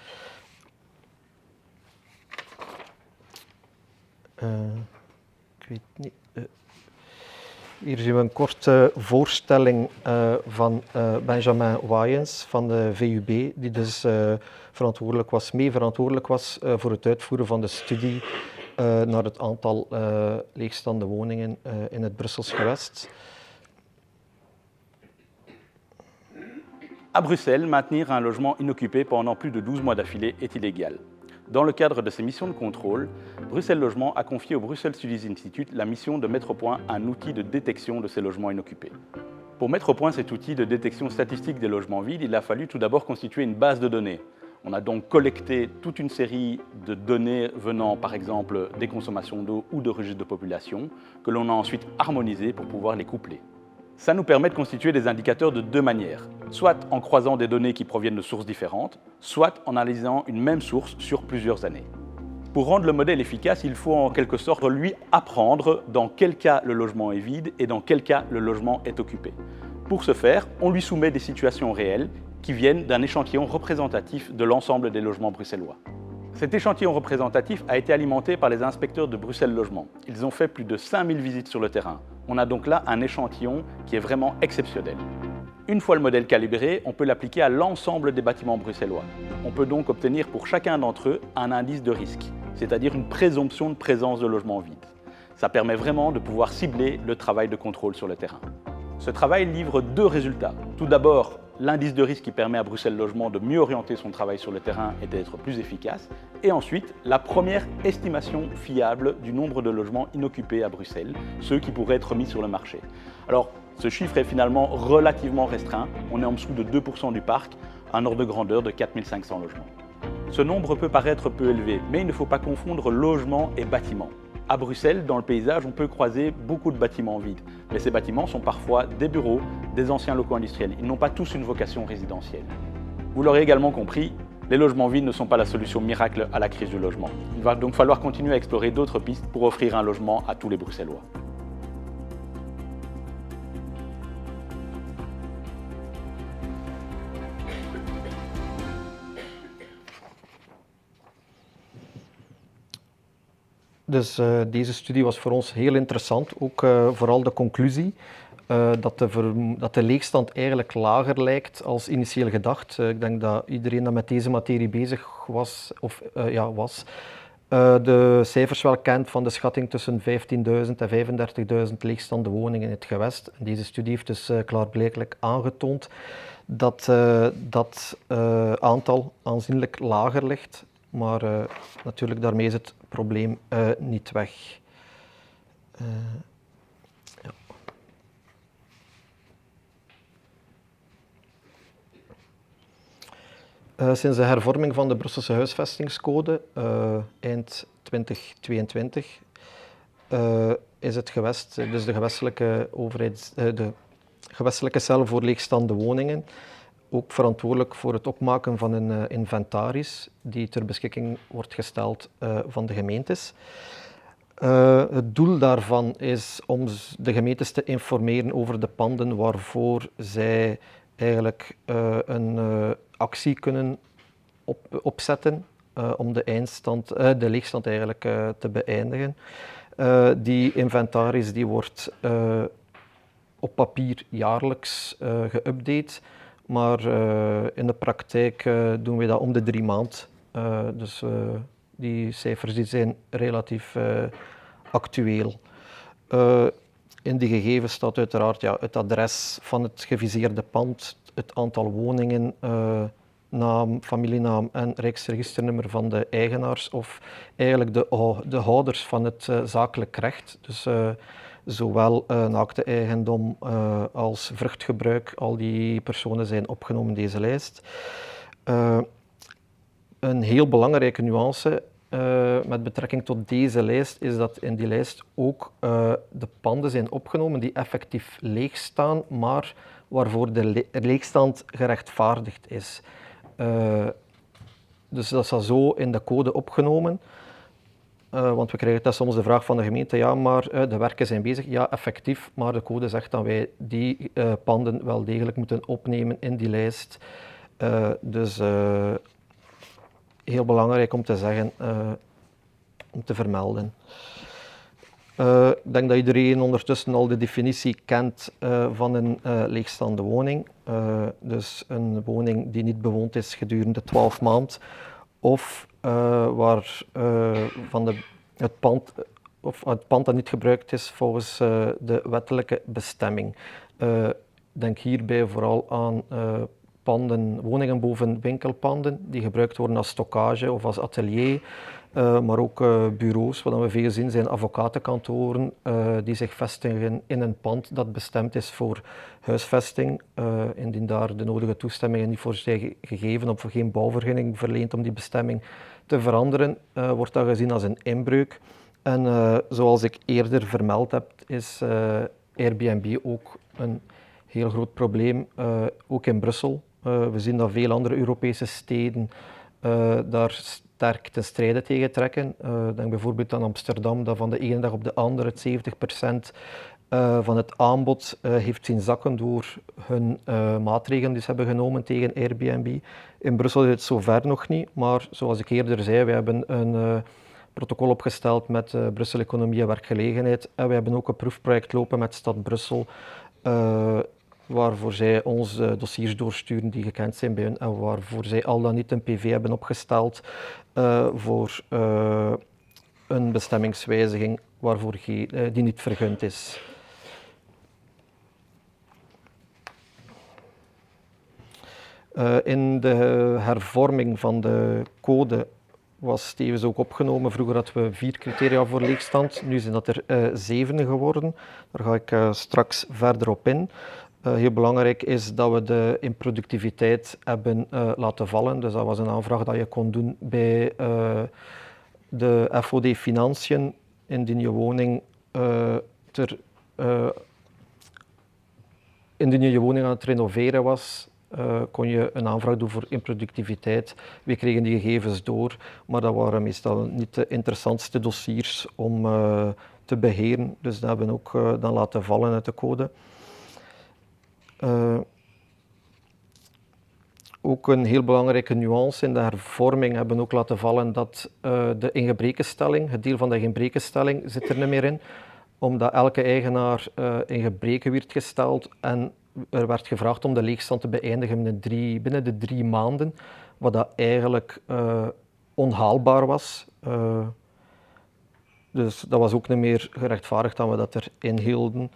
Ik weet niet. Hier zien we een korte voorstelling van Benjamin Waaiens van de VUB, die dus mee verantwoordelijk was voor het uitvoeren van de studie naar het aantal leegstaande woningen in het Brussels gewest. À Bruxelles, maintenir un logement inoccupé pendant plus de 12 mois d'affilée est illégal. Dans le cadre de ces missions de contrôle, Bruxelles Logement a confié au Brussels Studies Institute la mission de mettre au point un outil de détection de ces logements inoccupés. Pour mettre au point cet outil de détection statistique des logements vides, il a fallu tout d'abord constituer une base de données. On a donc collecté toute une série de données venant par exemple des consommations d'eau ou de registres de population que l'on a ensuite harmonisées pour pouvoir les coupler. Ça nous permet de constituer des indicateurs de deux manières, soit en croisant des données qui proviennent de sources différentes, soit en analysant une même source sur plusieurs années. Pour rendre le modèle efficace, il faut en quelque sorte lui apprendre dans quel cas le logement est vide et dans quel cas le logement est occupé. Pour ce faire, on lui soumet des situations réelles qui viennent d'un échantillon représentatif de l'ensemble des logements bruxellois. Cet échantillon représentatif a été alimenté par les inspecteurs de Bruxelles Logement. Ils ont fait plus de 5000 visites sur le terrain. On a donc là un échantillon qui est vraiment exceptionnel. Une fois le modèle calibré, on peut l'appliquer à l'ensemble des bâtiments bruxellois. On peut donc obtenir pour chacun d'entre eux un indice de risque, c'est-à-dire une présomption de présence de logements vides. Ça permet vraiment de pouvoir cibler le travail de contrôle sur le terrain. Ce travail livre deux résultats. Tout d'abord, l'indice de risque qui permet à Bruxelles Logement de mieux orienter son travail sur le terrain et d'être plus efficace. Et ensuite, la première estimation fiable du nombre de logements inoccupés à Bruxelles, ceux qui pourraient être mis sur le marché. Alors, ce chiffre est finalement relativement restreint. On est en dessous de 2% du parc, un ordre de grandeur de 4500 logements. Ce nombre peut paraître peu élevé, mais il ne faut pas confondre logement et bâtiment. À Bruxelles, dans le paysage, on peut croiser beaucoup de bâtiments vides. Mais ces bâtiments sont parfois des bureaux, des anciens locaux industriels. Ils n'ont pas tous une vocation résidentielle. Vous l'aurez également compris, les logements vides ne sont pas la solution miracle à la crise du logement. Il va donc falloir continuer à explorer d'autres pistes pour offrir un logement à tous les Bruxellois. Dus deze studie was voor ons heel interessant, ook vooral de conclusie dat de leegstand eigenlijk lager lijkt als initieel gedacht. Ik denk dat iedereen dat met deze materie bezig was, de cijfers wel kent van de schatting tussen 15.000 en 35.000 leegstaande woningen in het gewest. En deze studie heeft dus klaarblijkelijk aangetoond dat dat aantal aanzienlijk lager ligt. Maar natuurlijk, daarmee is het probleem niet weg. Ja. Sinds de hervorming van de Brusselse huisvestingscode eind 2022 is het gewest, dus de gewestelijke cel voor leegstaande woningen, ook verantwoordelijk voor het opmaken van een inventaris die ter beschikking wordt gesteld van de gemeentes. Het doel daarvan is om de gemeentes te informeren over de panden waarvoor zij eigenlijk een actie kunnen opzetten om de leegstand eigenlijk te beëindigen. Die inventaris die wordt op papier jaarlijks geüpdate. Maar in de praktijk doen we dat om de 3 maanden. Dus die cijfers die zijn relatief actueel. In die gegevens staat uiteraard het adres van het geviseerde pand, het aantal woningen, naam, familienaam en rijksregisternummer van de eigenaars of eigenlijk de houders van het zakelijk recht. Dus zowel naakte eigendom als vruchtgebruik, al die personen zijn opgenomen in deze lijst. Een heel belangrijke nuance met betrekking tot deze lijst is dat in die lijst ook de panden zijn opgenomen die effectief leeg staan, maar waarvoor de leegstand gerechtvaardigd is. Dus dat is al zo in de code opgenomen. Want we krijgen soms de vraag van de gemeente, ja, maar de werken zijn bezig. Ja, effectief, maar de code zegt dat wij die panden wel degelijk moeten opnemen in die lijst. Dus heel belangrijk om te zeggen, om te vermelden. Ik denk dat iedereen ondertussen al de definitie kent van een leegstaande woning. Dus een woning die niet bewoond is gedurende 12 maanden. Of het pand dat niet gebruikt is volgens de wettelijke bestemming. Denk hierbij vooral aan panden, woningen boven winkelpanden, die gebruikt worden als stockage of als atelier. Maar ook bureaus, wat we veel zien zijn advocatenkantoren die zich vestigen in een pand dat bestemd is voor huisvesting. Indien daar de nodige toestemmingen niet voor zijn gegeven of geen bouwvergunning verleend om die bestemming te veranderen, wordt dat gezien als een inbreuk. En zoals ik eerder vermeld heb, is Airbnb ook een heel groot probleem, ook in Brussel. We zien dat veel andere Europese steden daar sterk ten strijde tegen trekken. Denk bijvoorbeeld aan Amsterdam, dat van de ene dag op de andere 70% van het aanbod heeft zien zakken door hun maatregelen die ze hebben genomen tegen Airbnb. In Brussel is het zover nog niet, maar zoals ik eerder zei, we hebben een protocol opgesteld met Brussel Economie en Werkgelegenheid en we hebben ook een proefproject lopen met Stad Brussel, waarvoor zij ons dossiers doorsturen die gekend zijn bij hun en waarvoor zij al dan niet een PV hebben opgesteld voor een bestemmingswijziging waarvoor die niet vergund is. In de hervorming van de code was tevens ook opgenomen. Vroeger hadden we 4 criteria voor leegstand, nu zijn dat er 7 geworden. Daar ga ik straks verder op in. Heel belangrijk is dat we de improductiviteit hebben laten vallen. Dus dat was een aanvraag dat je kon doen bij de FOD Financiën. Indien je woning aan het renoveren was, kon je een aanvraag doen voor improductiviteit. We kregen die gegevens door, maar dat waren meestal niet de interessantste dossiers om te beheren. Dus dat hebben we ook dan laten vallen uit de code. Ook een heel belangrijke nuance in de hervorming hebben we ook laten vallen dat de ingebrekenstelling, het deel van de ingebrekenstelling zit er niet meer in, omdat elke eigenaar in gebreken werd gesteld en er werd gevraagd om de leegstand te beëindigen binnen de 3 maanden, wat dat eigenlijk onhaalbaar was. Dus dat was ook niet meer gerechtvaardigd dat we dat erin hielden.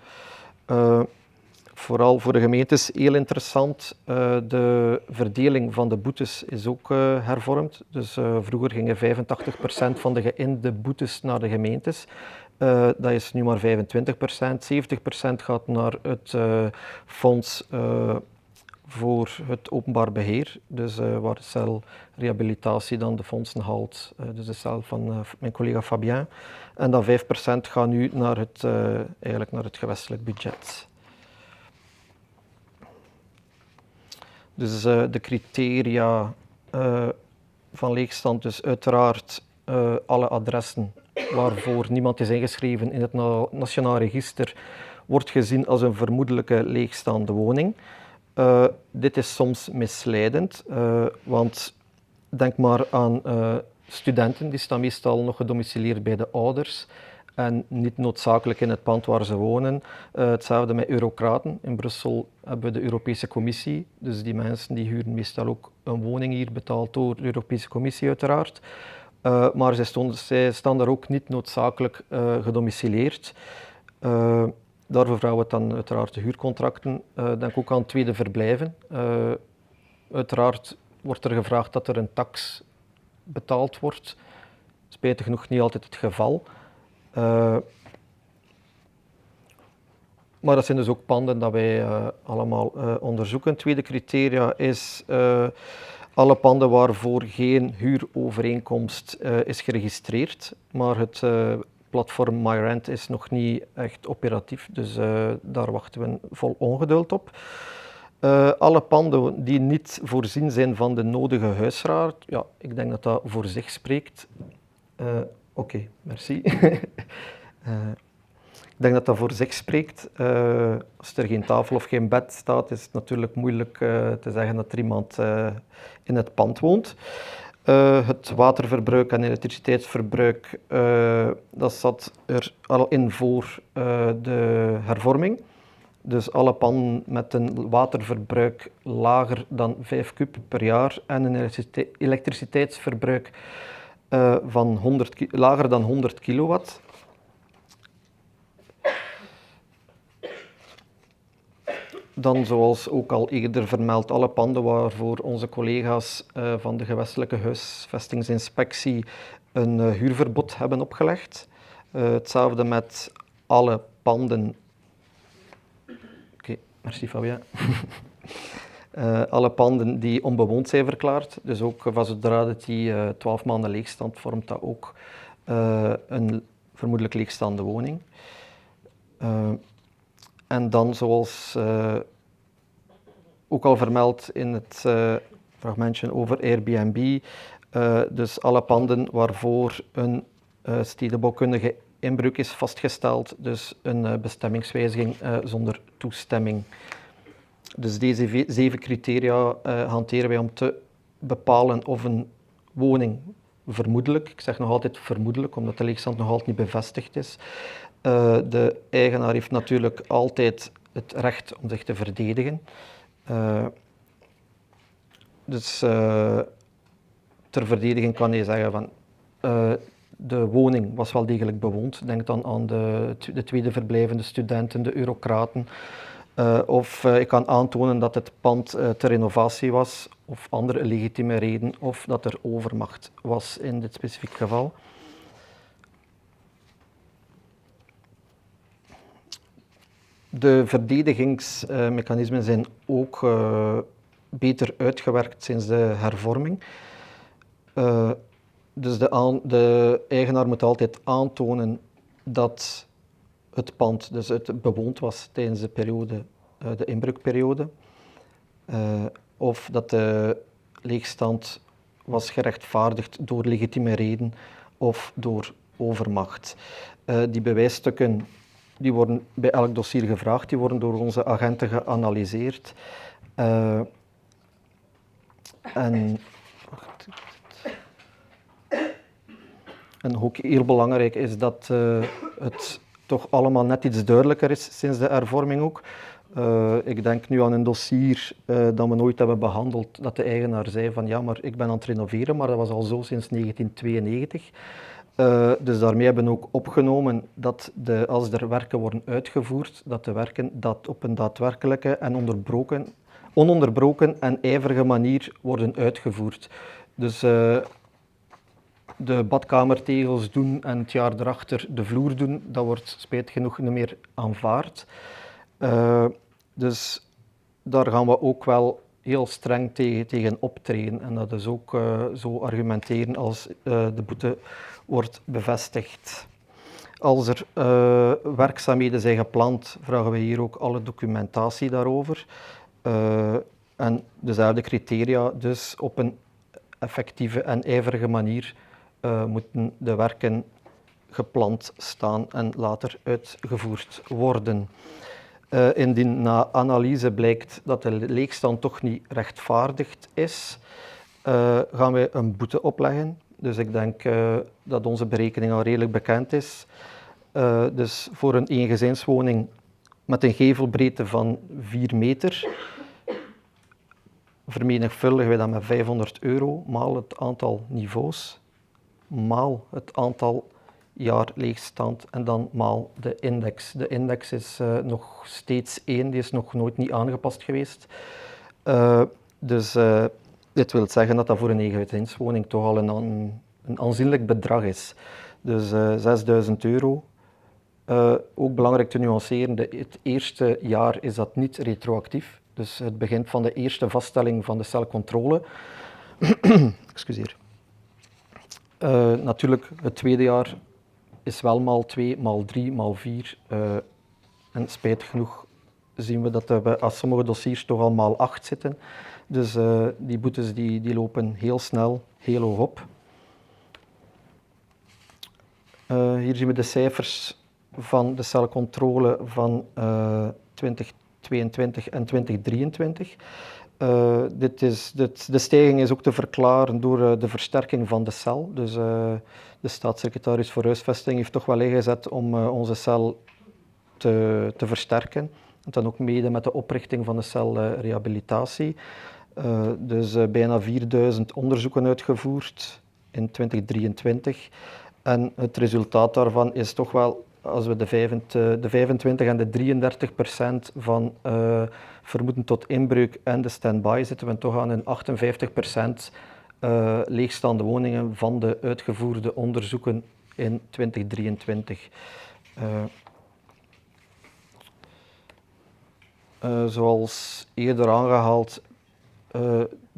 Vooral voor de gemeentes heel interessant, de verdeling van de boetes is ook hervormd. Dus vroeger gingen 85% van de geïnde boetes naar de gemeentes. Dat is nu maar 25%. 70% gaat naar het fonds voor het openbaar beheer, dus waar de cel rehabilitatie dan de fondsen haalt, dus de cel van mijn collega Fabien. En dan 5% gaat nu naar eigenlijk naar het gewestelijk budget. Dus de criteria van leegstand, dus uiteraard alle adressen waarvoor niemand is ingeschreven in het Nationaal Register, wordt gezien als een vermoedelijke leegstaande woning. Dit is soms misleidend, want denk maar aan studenten, die staan meestal nog gedomicileerd bij de ouders en niet noodzakelijk in het pand waar ze wonen. Hetzelfde met eurocraten. In Brussel hebben we de Europese Commissie, dus die mensen die huren meestal ook een woning hier, betaald door de Europese Commissie uiteraard. Maar zij staan daar ook niet noodzakelijk gedomicileerd. Daarvoor vragen we dan uiteraard de huurcontracten. Denk ook aan tweede verblijven. Uiteraard wordt er gevraagd dat er een tax betaald wordt. Spijtig genoeg niet altijd het geval. Maar dat zijn dus ook panden dat wij allemaal onderzoeken. Tweede criteria is alle panden waarvoor geen huurovereenkomst is geregistreerd, maar het platform MyRent is nog niet echt operatief, dus daar wachten we vol ongeduld op. Alle panden die niet voorzien zijn van de nodige huisraad, ja, ik denk dat dat voor zich spreekt. Oké, merci. Ik denk dat dat voor zich spreekt. Als er geen tafel of geen bed staat, is het natuurlijk moeilijk te zeggen dat er iemand in het pand woont. Het waterverbruik en elektriciteitsverbruik, dat zat er al in voor de hervorming. Dus alle panden met een waterverbruik lager dan 5 kub per jaar en een elektriciteitsverbruik van lager dan 100 kilowatt. Dan, zoals ook al eerder vermeld, alle panden waarvoor onze collega's van de gewestelijke huisvestingsinspectie een huurverbod hebben opgelegd. Hetzelfde met alle panden. Oké, merci Fabien. Alle panden die onbewoond zijn verklaard. Dus ook van zodra dat die 12 maanden leegstand vormt, dat ook een vermoedelijk leegstaande woning. En dan, zoals ook al vermeld in het fragmentje over Airbnb, dus alle panden waarvoor een stedenbouwkundige inbreuk is vastgesteld, dus een bestemmingswijziging zonder toestemming. Dus deze 7 criteria hanteren wij om te bepalen of een woning vermoedelijk, ik zeg nog altijd vermoedelijk, omdat de leegstand nog altijd niet bevestigd is. De eigenaar heeft natuurlijk altijd het recht om zich te verdedigen. Dus ter verdediging kan je zeggen van de woning was wel degelijk bewoond. Denk dan aan de tweede verblijvende studenten, de eurocraten. Of ik kan aantonen dat het pand ter renovatie was, of andere legitieme reden, of dat er overmacht was in dit specifiek geval. De verdedigingsmechanismen zijn ook beter uitgewerkt sinds de hervorming. Dus de eigenaar moet altijd aantonen dat het pand dus het bewoond was tijdens de periode, de inbreukperiode. Of dat de leegstand was gerechtvaardigd door legitieme reden of door overmacht. Die bewijsstukken die worden bij elk dossier gevraagd, die worden door onze agenten geanalyseerd. En ook heel belangrijk is dat het toch allemaal net iets duidelijker is sinds de hervorming ook. Ik denk nu aan een dossier dat we nooit hebben behandeld, dat de eigenaar zei van ja, maar ik ben aan het renoveren, maar dat was al zo sinds 1992. Dus daarmee hebben we ook opgenomen dat als er werken worden uitgevoerd, dat de werken dat op een daadwerkelijke en ononderbroken en ijverige manier worden uitgevoerd. Dus de badkamertegels doen en het jaar erachter de vloer doen, dat wordt spijtig genoeg niet meer aanvaard. Dus daar gaan we ook wel heel streng tegen optreden en dat is ook zo argumenteren als de boete wordt bevestigd. Als er werkzaamheden zijn gepland, vragen we hier ook alle documentatie daarover. En dezelfde criteria, dus op een effectieve en ijverige manier moeten de werken gepland staan en later uitgevoerd worden. Indien na analyse blijkt dat de leegstand toch niet rechtvaardigd is, gaan wij een boete opleggen. Dus ik denk dat onze berekening al redelijk bekend is. Dus voor een eengezinswoning met een gevelbreedte van 4 meter vermenigvuldigen wij dat met €500 maal het aantal niveaus, maal het aantal jaar leegstand en dan maal de index. De index is nog steeds 1, die is nog nooit niet aangepast geweest. Dus dit wil zeggen dat dat voor een eengezinswoning toch al een aanzienlijk bedrag is. Dus €6.000. Ook belangrijk te nuanceren, het eerste jaar is dat niet retroactief. Dus het begint van de eerste vaststelling van de celcontrole. Excuseer. Natuurlijk, het tweede jaar is wel maal 2, maal 3, maal 4. En spijtig genoeg zien we dat we als sommige dossiers toch al maal 8 zitten. Dus die boetes die lopen heel snel, heel hoog op. Hier zien we de cijfers van de celcontrole van 2022 en 2023. De stijging is ook te verklaren door de versterking van de cel. Dus de staatssecretaris voor huisvesting heeft toch wel ingezet om onze cel te versterken. En dan ook mede met de oprichting van de cel rehabilitatie. Dus bijna 4000 onderzoeken uitgevoerd in 2023. En het resultaat daarvan is toch wel als we de 25 en de 33% van vermoeden tot inbreuk en de stand-by, zitten we toch aan een 58% leegstaande woningen van de uitgevoerde onderzoeken in 2023. Zoals eerder aangehaald,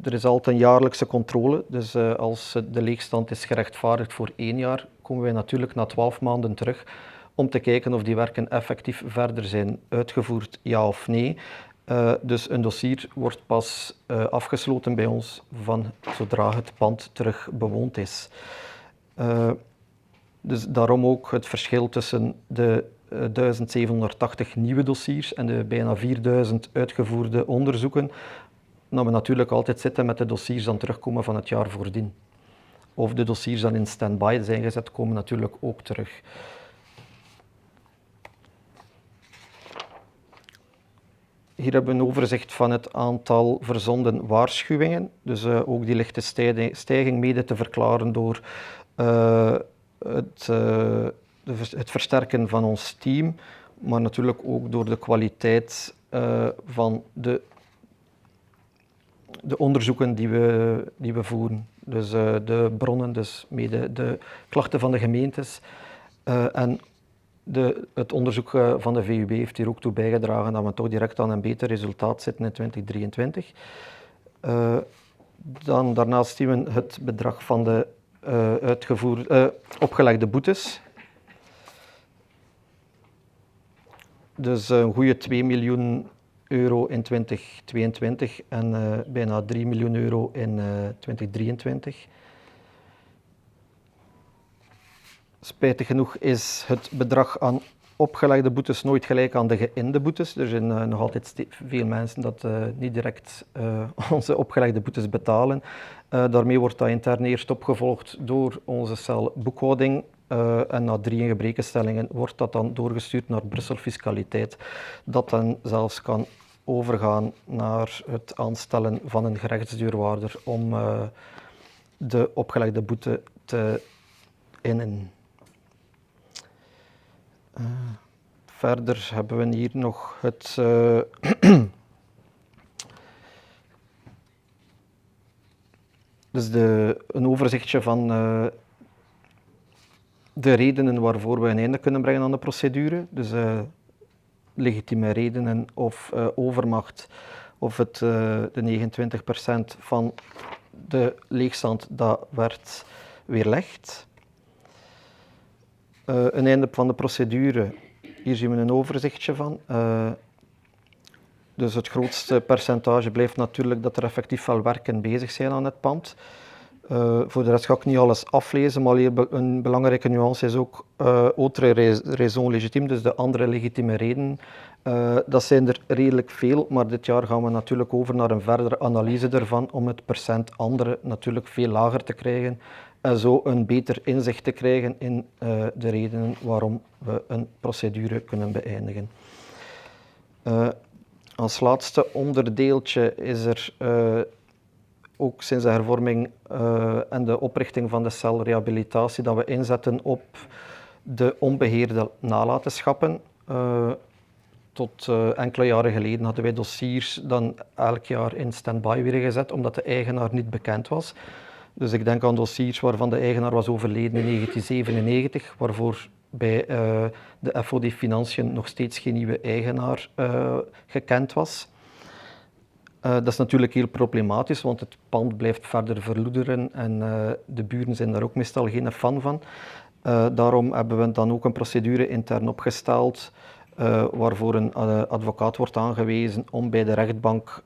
er is altijd een jaarlijkse controle, dus als de leegstand is gerechtvaardigd voor 1 jaar, komen wij natuurlijk na 12 maanden terug om te kijken of die werken effectief verder zijn uitgevoerd, ja of nee. Dus een dossier wordt pas afgesloten bij ons zodra het pand terug bewoond is. Dus daarom ook het verschil tussen de 1780 nieuwe dossiers en de bijna 4000 uitgevoerde onderzoeken, dat we natuurlijk altijd zitten met de dossiers die terugkomen van het jaar voordien. Of de dossiers die in stand-by zijn gezet, komen natuurlijk ook terug. Hier hebben we een overzicht van het aantal verzonden waarschuwingen. Dus ook die lichte stijging mede te verklaren door het versterken van ons team, maar natuurlijk ook door de kwaliteit van de onderzoeken die we voeren. Dus de bronnen, dus mede de klachten van de gemeentes en het onderzoek van de VUB heeft hier ook toe bijgedragen dat we toch direct aan een beter resultaat zitten in 2023. Daarnaast zien we het bedrag van de opgelegde boetes. Dus een goede 2 miljoen euro in 2022 en bijna 3 miljoen euro in 2023. Spijtig genoeg is het bedrag aan opgelegde boetes nooit gelijk aan de geïnde boetes. Er zijn nog altijd veel mensen dat niet direct onze opgelegde boetes betalen. Daarmee wordt dat intern eerst opgevolgd door onze cel boekhouding. En na 3 ingebrekenstellingen wordt dat dan doorgestuurd naar Brussel Fiscaliteit, dat dan zelfs kan overgaan naar het aanstellen van een gerechtsdeurwaarder om de opgelegde boete te innen. Verder hebben we hier nog het dus een overzichtje van de redenen waarvoor we een einde kunnen brengen aan de procedure. Dus legitieme redenen of overmacht of de 29% van de leegstand dat werd weerlegd. Een einde van de procedure, hier zien we een overzichtje van. Dus het grootste percentage blijft natuurlijk dat er effectief wel werken bezig zijn aan het pand. Voor de rest ga ik niet alles aflezen, maar een belangrijke nuance is ook autre raison légitime, dus de andere legitieme redenen. Dat zijn er redelijk veel, maar dit jaar gaan we natuurlijk over naar een verdere analyse ervan om het percent andere natuurlijk veel lager te krijgen en zo een beter inzicht te krijgen in de redenen waarom we een procedure kunnen beëindigen. Als laatste onderdeeltje is er ook sinds de hervorming en de oprichting van de cel rehabilitatie dat we inzetten op de onbeheerde nalatenschappen. Tot enkele jaren geleden hadden wij dossiers dan elk jaar in stand-by weer gezet, omdat de eigenaar niet bekend was. Dus ik denk aan dossiers waarvan de eigenaar was overleden in 1997, waarvoor bij de FOD Financiën nog steeds geen nieuwe eigenaar gekend was. Dat is natuurlijk heel problematisch, want het pand blijft verder verloederen en de buren zijn daar ook meestal geen fan van. Daarom hebben we dan ook een procedure intern opgesteld waarvoor een advocaat wordt aangewezen om bij de rechtbank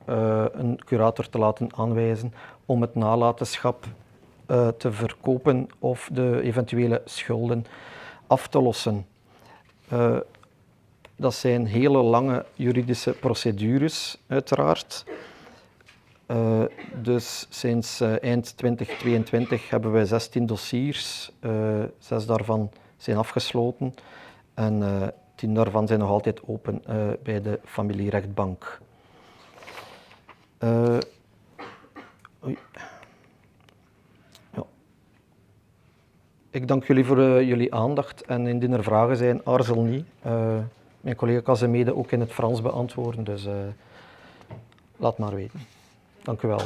een curator te laten aanwijzen om het nalatenschap te verkopen of de eventuele schulden af te lossen. Dat zijn hele lange juridische procedures, uiteraard. Dus sinds eind 2022 hebben wij 16 dossiers, 6 daarvan zijn afgesloten en 10 daarvan zijn nog altijd open bij de familierechtbank. Ja. Ik dank jullie voor jullie aandacht en indien er vragen zijn, aarzel niet. Mijn collega kan ze mede ook in het Frans beantwoorden, dus laat maar weten. Dank u wel.